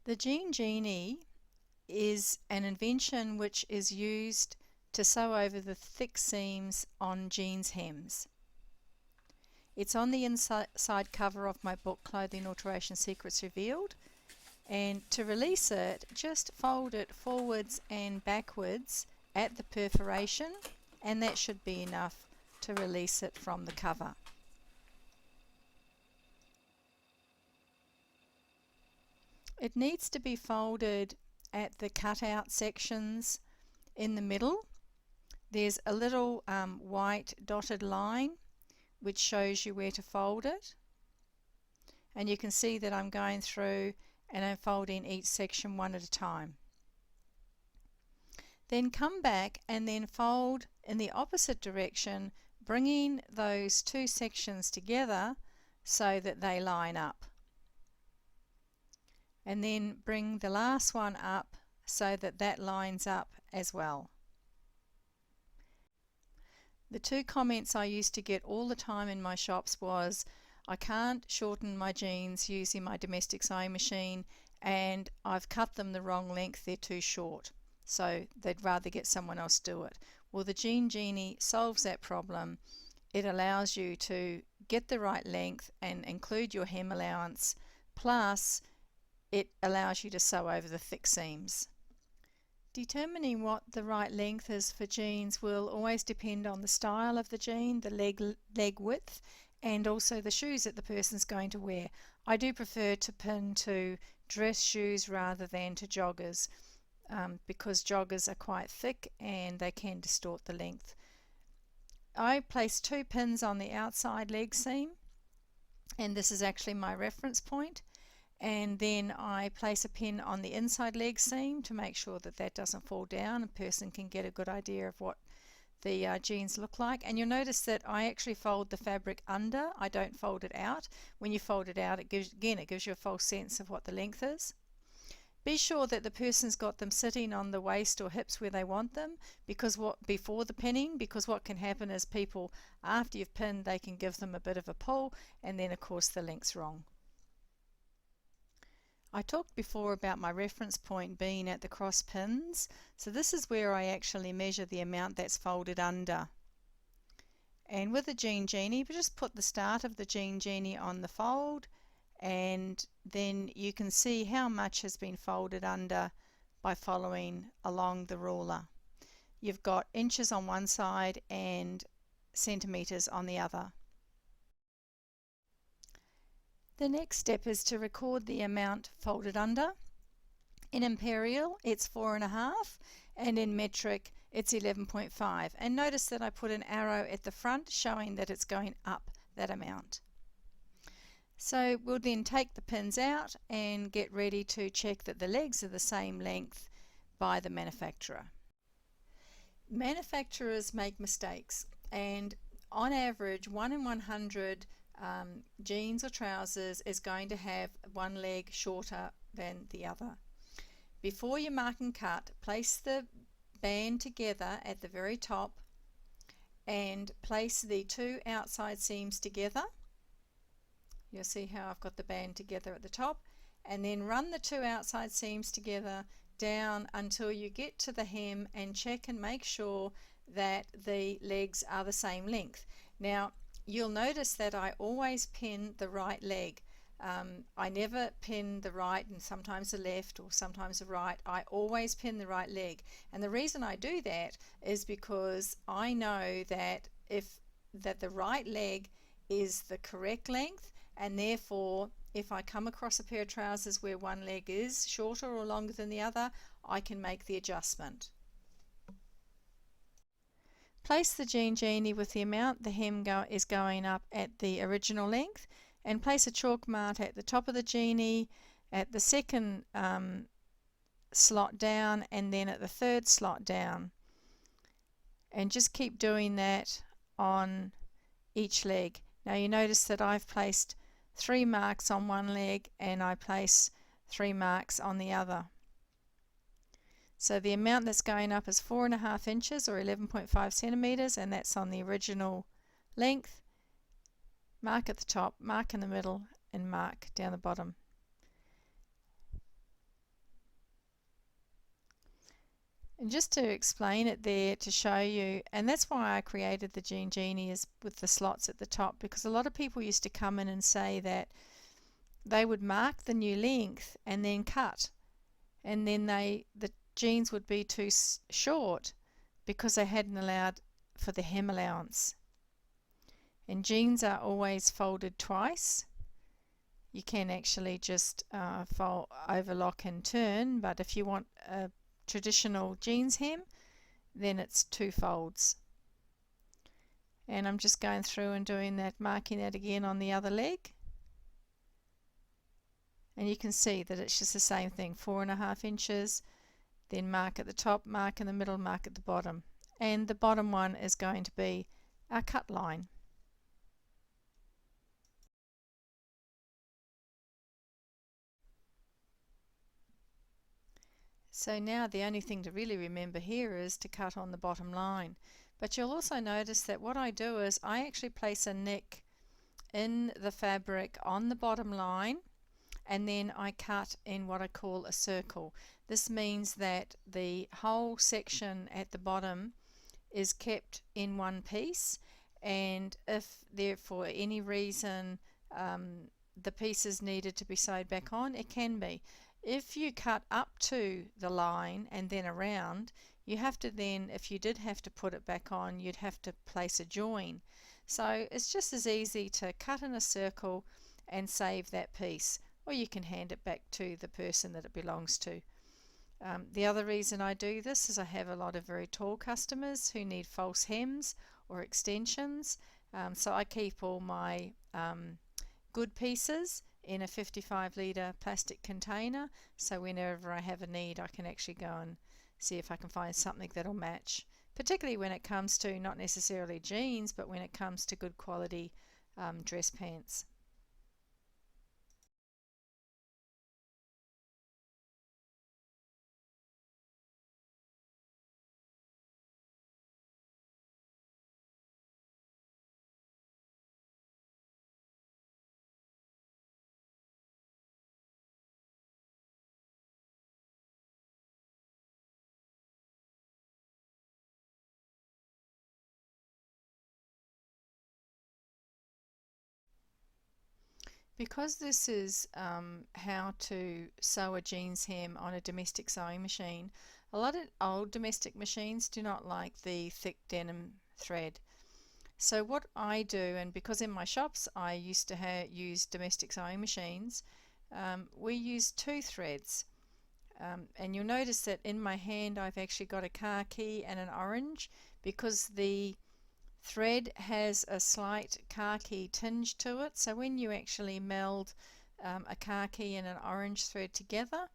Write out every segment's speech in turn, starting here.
The Genie is an invention which is used to sew over the thick seams on jeans hems. It's on the inside cover of my book Clothing Alteration Secrets Revealed, and to release it, just fold it forwards and backwards at the perforation, and that should be enough to release it from the cover. It needs to be folded at the cutout sections in the middle. There's a little white dotted line which shows you where to fold it, and you can see that I'm going through and I'm folding each section one at a time. Then come back and then fold in the opposite direction, bringing those two sections together so that they line up. And then bring the last one up so that that lines up as well. The two comments I used to get all the time in my shops was, I can't shorten my jeans using my domestic sewing machine, and I've cut them the wrong length, they're too short. So they'd rather get someone else do it. Well, the Genie solves that problem. It allows you to get the right length and include your hem allowance, plus it allows you to sew over the thick seams. Determining what the right length is for jeans will always depend on the style of the jean, the leg width, and also the shoes that the person's going to wear. I do prefer to pin to dress shoes rather than to joggers, because joggers are quite thick and they can distort the length. I place 2 pins on the outside leg seam, and this is actually my reference point. And then I place a pin on the inside leg seam to make sure that that doesn't fall down. A person can get a good idea of what the jeans look like. And you'll notice that I actually fold the fabric under. I don't fold it out. When you fold it out, it gives you a false sense of what the length is. Be sure that the person's got them sitting on the waist or hips where they want them, before the pinning, because what can happen is people, after you've pinned, they can give them a bit of a pull, and then of course the length's wrong. I talked before about my reference point being at the cross pins, so this is where I actually measure the amount that's folded under. And with the Genie, we just put the start of the Genie on the fold, and then you can see how much has been folded under by following along the ruler. You've got inches on one side and centimeters on the other. The next step is to record the amount folded under. In imperial it's 4.5, and in metric it's 11.5. And notice that I put an arrow at the front showing that it's going up that amount. So we'll then take the pins out and get ready to check that the legs are the same length by the manufacturer. Manufacturers make mistakes, and on average 1 in 100 jeans or trousers is going to have one leg shorter than the other. Before you mark and cut, place the band together at the very top and place the 2 outside seams together. You'll see how I've got the band together at the top, and then run the 2 outside seams together down until you get to the hem, and check and make sure that the legs are the same length. Now you'll notice that I always pin the right leg. I never pin the right and sometimes the left or sometimes the right. I always pin the right leg, and the reason I do that is because I know that the right leg is the correct length, and therefore if I come across a pair of trousers where one leg is shorter or longer than the other, I can make the adjustment. Place the Genie with the amount the hem is going up at the original length, and place a chalk mark at the top of the Genie, at the second slot down, and then at the third slot down. And just keep doing that on each leg. Now you notice that I've placed 3 marks on one leg and I place 3 marks on the other. So the amount that's going up is 4.5 inches or 11.5 centimeters, and that's on the original length. Mark at the top, mark in the middle, and mark down the bottom. And just to explain it there to show you, and that's why I created the Genie is with the slots at the top, because a lot of people used to come in and say that they would mark the new length and then cut, and then the jeans would be too short because they hadn't allowed for the hem allowance. And jeans are always folded twice. You can actually just fold, overlock and turn, but if you want a traditional jeans hem, then it's 2 folds. And I'm just going through and doing that, marking that again on the other leg. And you can see that it's just the same thing, 4.5 inches, then mark at the top, mark in the middle, mark at the bottom. And the bottom one is going to be our cut line. So now the only thing to really remember here is to cut on the bottom line. But you'll also notice that what I do is I actually place a nick in the fabric on the bottom line, and then I cut in what I call a circle. This means that the whole section at the bottom is kept in one piece, and if there for any reason the pieces needed to be sewed back on, it can be. If you cut up to the line and then around, you have to then, if you did have to put it back on, you'd have to place a join. So it's just as easy to cut in a circle and save that piece, or you can hand it back to the person that it belongs to. The other reason I do this is I have a lot of very tall customers who need false hems or extensions, so I keep all my good pieces in a 55 litre plastic container, so whenever I have a need I can actually go and see if I can find something that'll match, particularly when it comes to not necessarily jeans, but when it comes to good quality dress pants. Because this is how to sew a jeans hem on a domestic sewing machine, a lot of old domestic machines do not like the thick denim thread. So what I do, and because in my shops I used to use domestic sewing machines, we use 2 threads. And you'll notice that in my hand I've actually got a khaki and an orange, because the thread has a slight khaki tinge to it, so when you actually meld a khaki and an orange thread together,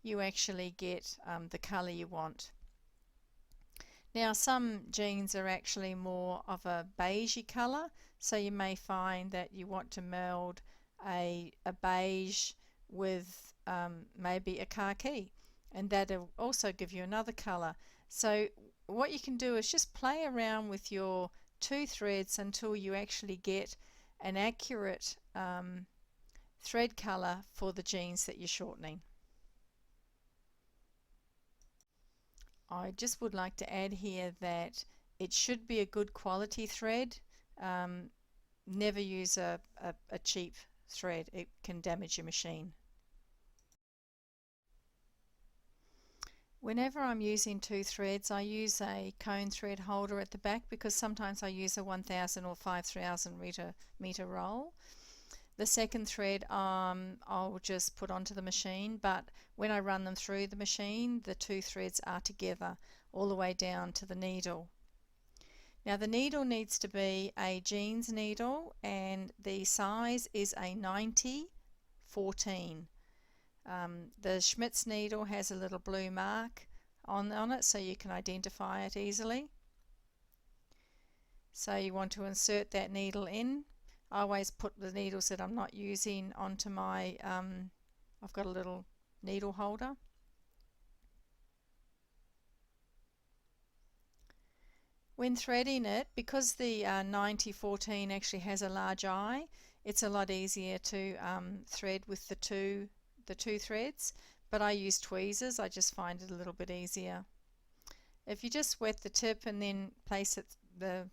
you actually get the colour you want. Now some jeans are actually more of a beigey colour, so you may find that you want to meld a beige with maybe a khaki, and that'll also give you another colour. So what you can do is just play around with your 2 threads until you actually get an accurate thread colour for the jeans that you're shortening. I just would like to add here that it should be a good quality thread. Never use a cheap thread, it can damage your machine. Whenever I'm using 2 threads, I use a cone thread holder at the back, because sometimes I use a 1000 or 5000 meter roll. The second thread I'll just put onto the machine, but when I run them through the machine, the 2 threads are together all the way down to the needle. Now the needle needs to be a jeans needle, and the size is a 90/14. The Schmidt's needle has a little blue mark on it, so you can identify it easily. So you want to insert that needle in. I always put the needles that I'm not using onto my, I've got a little needle holder. When threading it, because the 90/14 actually has a large eye, it's a lot easier to thread with the two threads, but I use tweezers. I just find it a little bit easier. If you just wet the tip and then place the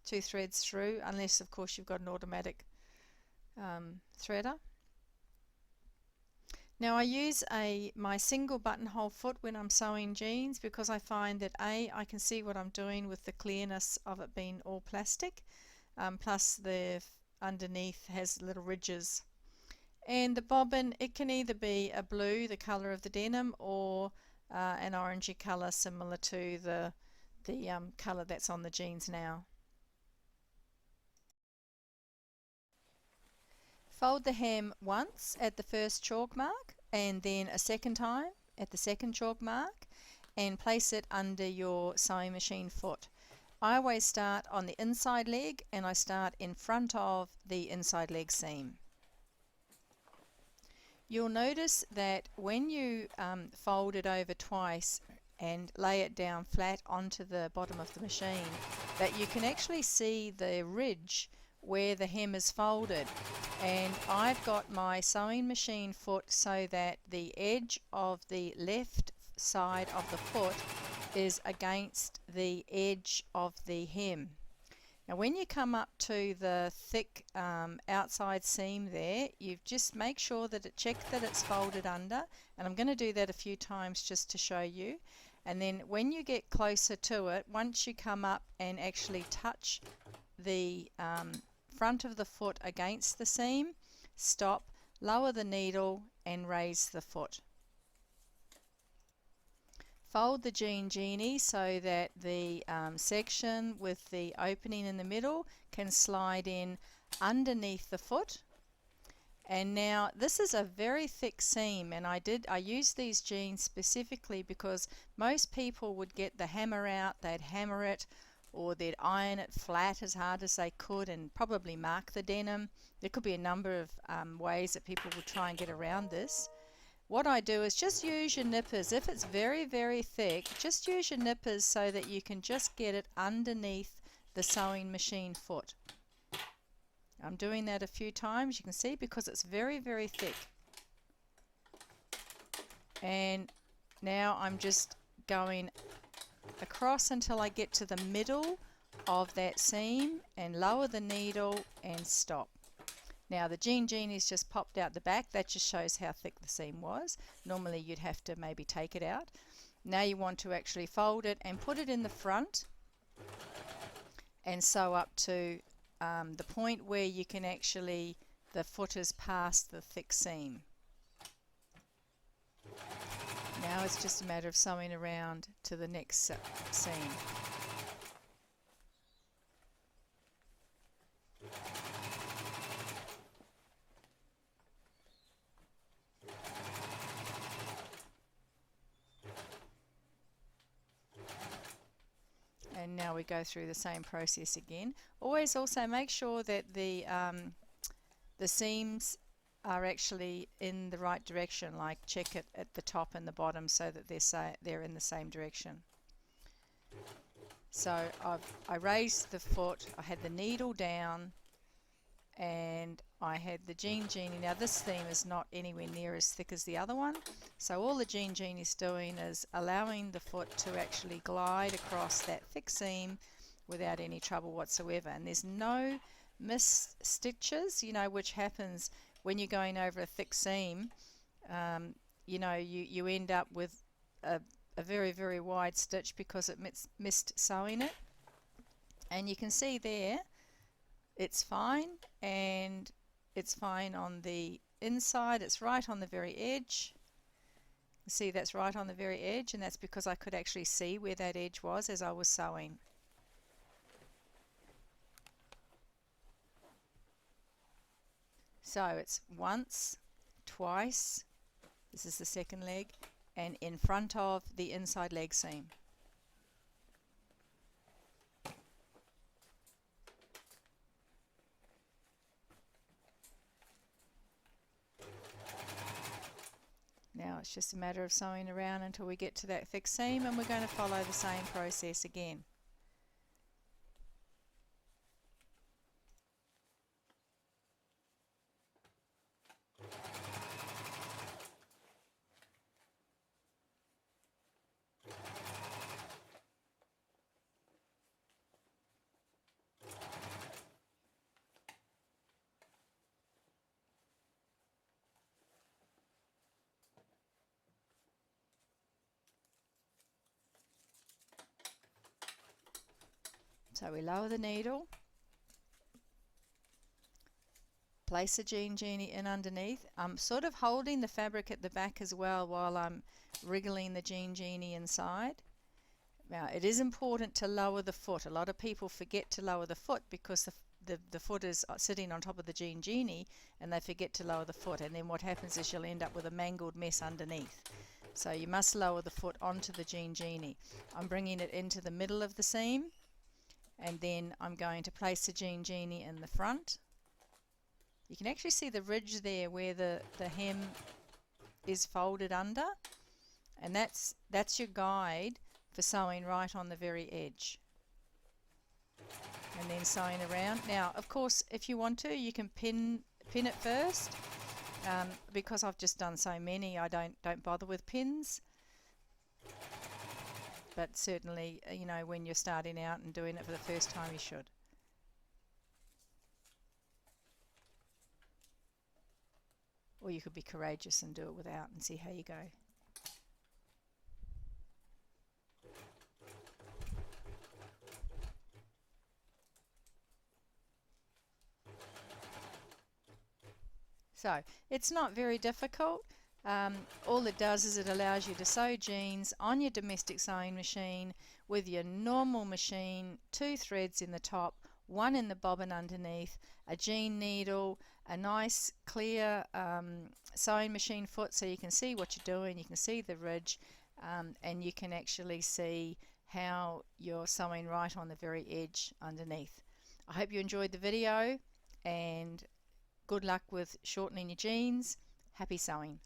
2 threads through, unless of course you've got an automatic threader. Now I use my single buttonhole foot when I'm sewing jeans because I find that I can see what I'm doing with the clearness of it being all plastic, plus the underneath has little ridges. And the bobbin, it can either be a blue, the colour of the denim, or an orangey colour similar to the colour that's on the jeans now. Fold the hem once at the first chalk mark and then a second time at the second chalk mark and place it under your sewing machine foot. I always start on the inside leg and I start in front of the inside leg seam. You'll notice that when you fold it over twice and lay it down flat onto the bottom of the machine, that you can actually see the ridge where the hem is folded. And I've got my sewing machine foot so that the edge of the left side of the foot is against the edge of the hem. Now when you come up to the thick outside seam there, you just make sure that check that it's folded under, and I'm going to do that a few times just to show you. And then when you get closer to it, once you come up and actually touch the front of the foot against the seam, stop, lower the needle and raise the foot. Fold the Genie so that the section with the opening in the middle can slide in underneath the foot. And now this is a very thick seam, and I used these jeans specifically because most people would get the hammer out, they'd hammer it, or they'd iron it flat as hard as they could and probably mark the denim. There could be a number of ways that people would try and get around this. What I do is just use your nippers. If it's very, very thick, just use your nippers so that you can just get it underneath the sewing machine foot. I'm doing that a few times, you can see, because it's very, very thick. And now I'm just going across until I get to the middle of that seam and lower the needle and stop. Now the Genie's just popped out the back. That just shows how thick the seam was. Normally you'd have to maybe take it out. Now you want to actually fold it and put it in the front and sew up to the point where you can actually, the foot is past the thick seam. Now it's just a matter of sewing around to the next seam. And now we go through the same process again. Always also make sure that the seams are actually in the right direction, like check it at the top and the bottom so that they're in the same direction. So I raised the foot, I had the needle down, and I had the Genie. Now this seam is not anywhere near as thick as the other one, so all the Genie is doing is allowing the foot to actually glide across that thick seam without any trouble whatsoever. And there's no missed stitches, you know, which happens when you're going over a thick seam. You know, you end up with a very, very wide stitch because it missed sewing it. And you can see there it's fine, and it's fine on the inside. It's right on the very edge. You see that's right on the very edge, and that's because I could actually see where that edge was as I was sewing. So it's once, twice, this is the second leg, and in front of the inside leg seam. Now it's just a matter of sewing around until we get to that thick seam, and we're going to follow the same process again. So we lower the needle, place the Genie in underneath. I'm sort of holding the fabric at the back as well while I'm wriggling the Genie inside. Now it is important to lower the foot. A lot of people forget to lower the foot because the foot is sitting on top of the Genie and they forget to lower the foot, and then what happens is you'll end up with a mangled mess underneath. So you must lower the foot onto the Genie. I'm bringing it into the middle of the seam, and then I'm going to place the Genie in the front. You can actually see the ridge there where the hem is folded under, and that's your guide for sewing right on the very edge. And then sewing around. Now, of course, if you want to, you can pin it first. Because I've just done so many, I don't bother with pins. But certainly, you know, when you're starting out and doing it for the first time, you should. Or you could be courageous and do it without and see how you go. So it's not very difficult. All it does is it allows you to sew jeans on your domestic sewing machine with your normal machine, 2 threads in the top, 1 in the bobbin underneath, a jean needle, a nice clear sewing machine foot so you can see what you're doing, you can see the ridge, and you can actually see how you're sewing right on the very edge underneath. I hope you enjoyed the video, and good luck with shortening your jeans. Happy sewing.